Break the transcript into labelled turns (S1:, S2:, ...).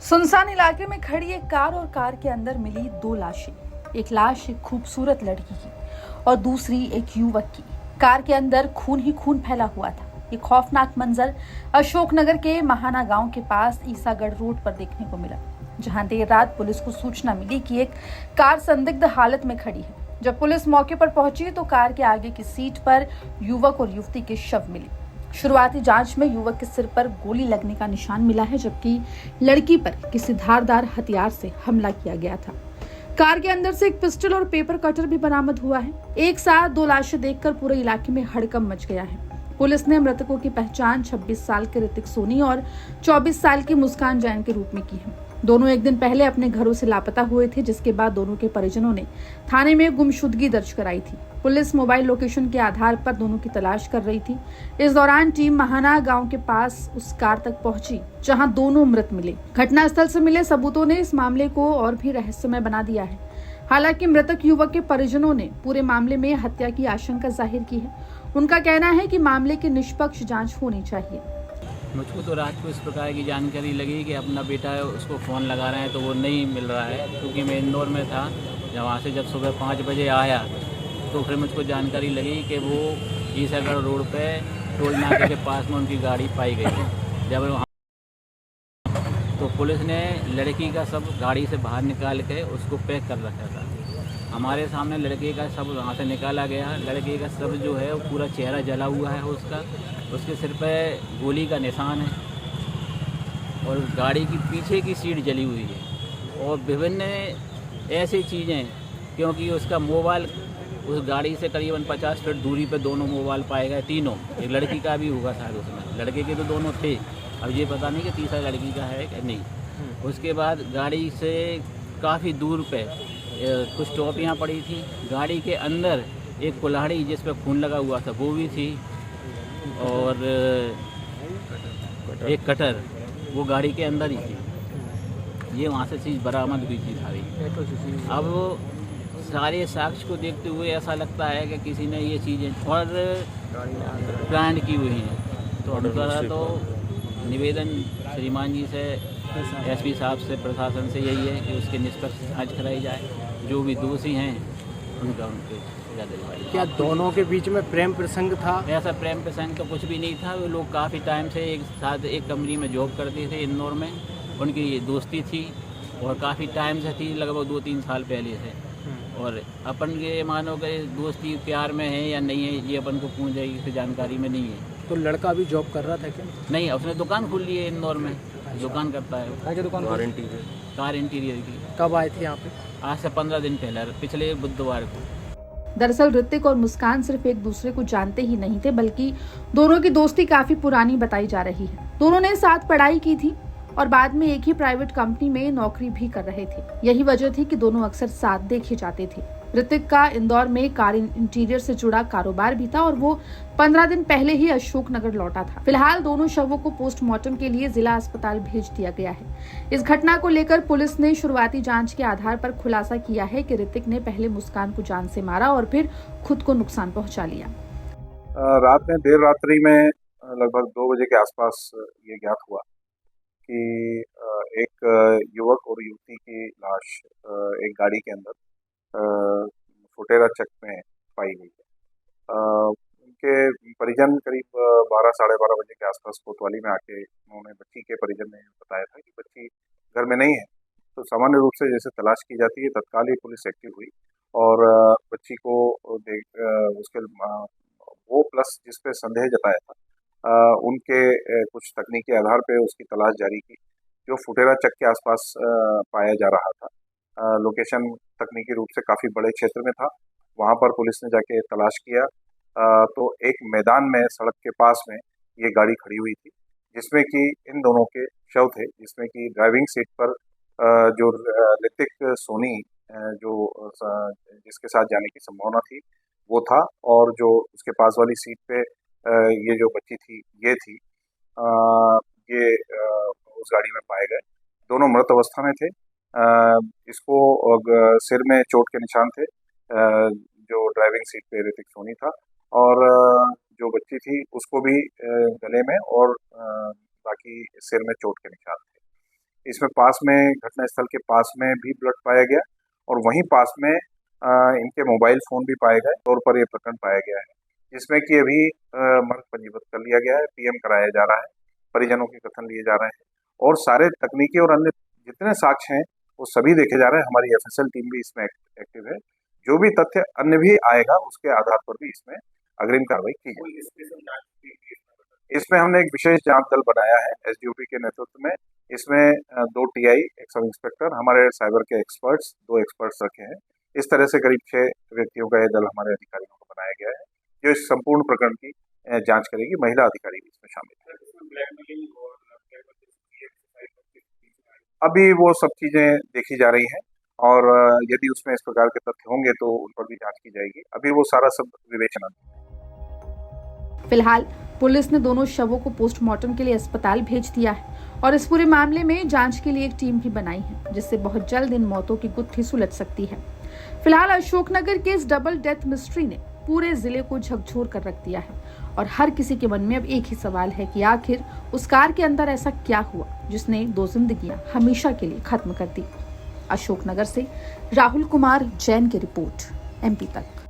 S1: सुनसान इलाके में खड़ी एक कार और कार के अंदर मिली दो लाशें। एक लाश एक खूबसूरत लड़की की और दूसरी एक युवक की। कार के अंदर खून ही खून फैला हुआ था। ये खौफनाक मंजर अशोकनगर के महाना गांव के पास ईसागढ़ रोड पर देखने को मिला, जहां देर रात पुलिस को सूचना मिली कि एक कार संदिग्ध हालत में खड़ी है। जब पुलिस मौके पर पहुंची तो कार के आगे की सीट पर युवक और युवती के शव मिले। शुरुआती जांच में युवक के सिर पर गोली लगने का निशान मिला है, जबकि लड़की पर किसी धारदार हथियार से हमला किया गया था। कार के अंदर से एक पिस्टल और पेपर कटर भी बरामद हुआ है। एक साथ दो लाशें देखकर पूरे इलाके में हड़कंप मच गया है। पुलिस ने मृतकों की पहचान 26 साल के ऋतिक सोनी और 24 साल की मुस्कान जैन के रूप में की है। दोनों एक दिन पहले अपने घरों से लापता हुए थे, जिसके बाद दोनों के परिजनों ने थाने में गुमशुदगी दर्ज कराई थी। पुलिस मोबाइल लोकेशन के आधार पर दोनों की तलाश कर रही थी। इस दौरान टीम महाना गांव के पास उस कार तक पहुंची जहां दोनों मृत मिले। घटनास्थल से मिले सबूतों ने इस मामले को और भी रहस्यमय बना दिया है। हालांकि मृतक युवक के परिजनों ने पूरे मामले में हत्या की आशंका जाहिर की है। उनका कहना है कि मामले की निष्पक्ष जांच होनी चाहिए।
S2: मुझको तो रात को इस प्रकार की जानकारी लगी कि अपना बेटा है, उसको फ़ोन लगा रहे हैं तो वो नहीं मिल रहा है, क्योंकि मैं इंदौर में था। जब वहाँ से जब सुबह 5 बजे आया तो फिर मुझको जानकारी लगी कि वो ईसागढ़ रोड पे टोल नाके के पास में उनकी गाड़ी पाई गई है। जब वहाँ तो पुलिस ने लड़की का सब गाड़ी से बाहर निकाल के उसको पैक कर रखा था। हमारे सामने लड़के का सब वहाँ से निकाला गया। लड़के का सब जो है वो पूरा चेहरा जला हुआ है उसका, उसके सिर पे गोली का निशान है और गाड़ी की पीछे की सीट जली हुई है और विभिन्न ऐसी चीज़ें, क्योंकि उसका मोबाइल उस गाड़ी से करीबन 50 फीट दूरी पे दोनों मोबाइल पाए गए, तीनों। एक लड़की का भी होगा शायद उसमें, लड़के के तो दोनों थे, अब ये पता नहीं कि तीसरा लड़की का है कि नहीं। उसके बाद गाड़ी से काफ़ी दूर पे कुछ टॉपियाँ पड़ी थी। गाड़ी के अंदर एक कुल्हाड़ी जिस पे खून लगा हुआ था वो भी थी और एक कटर वो गाड़ी के अंदर ही थी। ये वहाँ से चीज़ बरामद हुई थी सारी। अब सारे साक्ष्य को देखते हुए ऐसा लगता है कि किसी ने ये चीज़ें और प्लान की हुई हैं। तो हमारा तो निवेदन श्रीमान जी से, एसपी साहब से, प्रशासन से यही है कि उसकी निष्पक्ष जांच कराई जाए। जो भी दोषी हैं उनका उनके सजा दिलवाई।
S3: क्या दोनों के बीच में प्रेम प्रसंग था?
S2: ऐसा प्रेम प्रसंग तो कुछ भी नहीं था। वो लोग काफ़ी टाइम से एक साथ एक कंपनी में जॉब करते थे इंदौर में। उनकी दोस्ती थी और काफ़ी टाइम से थी, लगभग 2-3 साल पहले से। और अपन के मानो कि दोस्ती प्यार में है या नहीं है, ये अपन को पूछ जाएगी, फिर जानकारी में नहीं है।
S3: तो लड़का भी जॉब कर रहा था क्या?
S2: नहीं, उसने दुकान खोल ली है इंदौर में, दुकान करता है।
S3: क्या दुकान?
S2: कार इंटीरियर की।
S3: कब आए थे यहाँ पे?
S2: आज से 15 दिन पहले, पिछले बुधवार को।
S1: दरअसल ऋतिक और मुस्कान सिर्फ एक दूसरे को जानते ही नहीं थे, बल्कि दोनों की दोस्ती काफी पुरानी बताई जा रही है। दोनों ने साथ पढ़ाई की थी और बाद में एक ही प्राइवेट कंपनी में नौकरी भी कर रहे थे। यही वजह थी कि दोनों अक्सर साथ देखे जाते थे। ऋतिक का इंदौर में कार इंटीरियर से जुड़ा कारोबार भी था और वो 15 दिन पहले ही अशोकनगर लौटा था। फिलहाल दोनों शवों को पोस्टमार्टम के लिए जिला अस्पताल भेज दिया गया है। इस घटना को लेकर पुलिस ने शुरुआती जांच के आधार पर खुलासा किया है कि ऋतिक ने पहले मुस्कान को जान से मारा और फिर खुद को नुकसान पहुंचा लिया।
S4: रात में देर रात्रि में लगभग 2 बजे के आसपास ये ज्ञात हुआ कि एक युवक और युवती की लाश एक गाड़ी के अंदर फुटेरा चक में पाई गई है। उनके परिजन करीब 12 साढ़े 12 बजे के आसपास कोतवाली में आके उन्होंने बच्ची के परिजन ने बताया था कि बच्ची घर में नहीं है। तो सामान्य रूप से जैसे तलाश की जाती है, तत्काल ही पुलिस एक्टिव हुई और बच्ची को उसके वो प्लस जिस पे संदेह जताया था उनके कुछ तकनीकी आधार पे उसकी तलाश जारी की, जो फुटेरा चक के आसपास पाया जा रहा था। लोकेशन तकनीकी रूप से काफ़ी बड़े क्षेत्र में था। वहाँ पर पुलिस ने जाके तलाश किया तो एक मैदान में सड़क के पास में ये गाड़ी खड़ी हुई थी, जिसमें कि इन दोनों के शव थे, जिसमें कि ड्राइविंग सीट पर जो ऋतिक सोनी जिसके साथ जाने की संभावना थी वो था और जो उसके पास वाली सीट पे ये जो बच्ची थी ये थी। ये उस गाड़ी में पाए गए। दोनों मृत अवस्था में थे। इसको सिर में चोट के निशान थे, जो ड्राइविंग सीट पे ऋतिक सोनी था और जो बच्ची थी उसको भी गले में और बाकी सिर में चोट के निशान थे। इसमें पास में घटनास्थल के पास में भी ब्लड पाया गया और वहीं पास में इनके मोबाइल फ़ोन भी पाए गए। तौर पर यह प्रकरण पाया गया है, जिसमें कि अभी मर्ग पंजीबद्ध कर लिया गया है, पीएम कराया जा रहा है, परिजनों के कथन लिए जा रहे हैं और सारे तकनीकी और अन्य जितने साक्ष्य हैं वो सभी देखे जा रहे हैं। हमारी एफएसएल टीम भी इसमें एक्टिव है। जो भी तथ्य अन्य भी आएगा उसके आधार पर भी इसमें अग्रिम कार्रवाई की जाएगी। इसमें हमने एक विशेष जांच दल बनाया है एसडीओपी के नेतृत्व में। इसमें 2 टीआई, एक सब इंस्पेक्टर, हमारे साइबर के एक्सपर्ट्स, 2 एक्सपर्ट्स रखे हैं। इस तरह से करीब 6 व्यक्तियों का यह दल हमारे अधिकारियों को बनाया गया है, जो इस संपूर्ण प्रकरण की जांच करेगी। महिला अधिकारी भी इसमें शामिल है। अभी वो सब चीजें देखी जा रही हैं और यदि उसमें इस प्रकार के तथ्य होंगे तो उन पर भी जांच की जाएगी। अभी वो सारा सब विवेचना।
S1: फिलहाल पुलिस ने दोनों शवों को पोस्टमार्टम के लिए अस्पताल भेज दिया है और इस पूरे मामले में जांच के लिए एक टीम भी बनाई है, जिससे बहुत जल्द इन मौतों की गुत्थी सुलझ सकती है। फिलहाल अशोकनगर के इस डबल डेथ मिस्ट्री ने पूरे जिले को झकझोर कर रख दिया है और हर किसी के मन में अब एक ही सवाल है कि आखिर उस कार के अंदर ऐसा क्या हुआ जिसने 2 जिंदगियां हमेशा के लिए खत्म कर दी। अशोकनगर से राहुल कुमार जैन की रिपोर्ट, MP तक।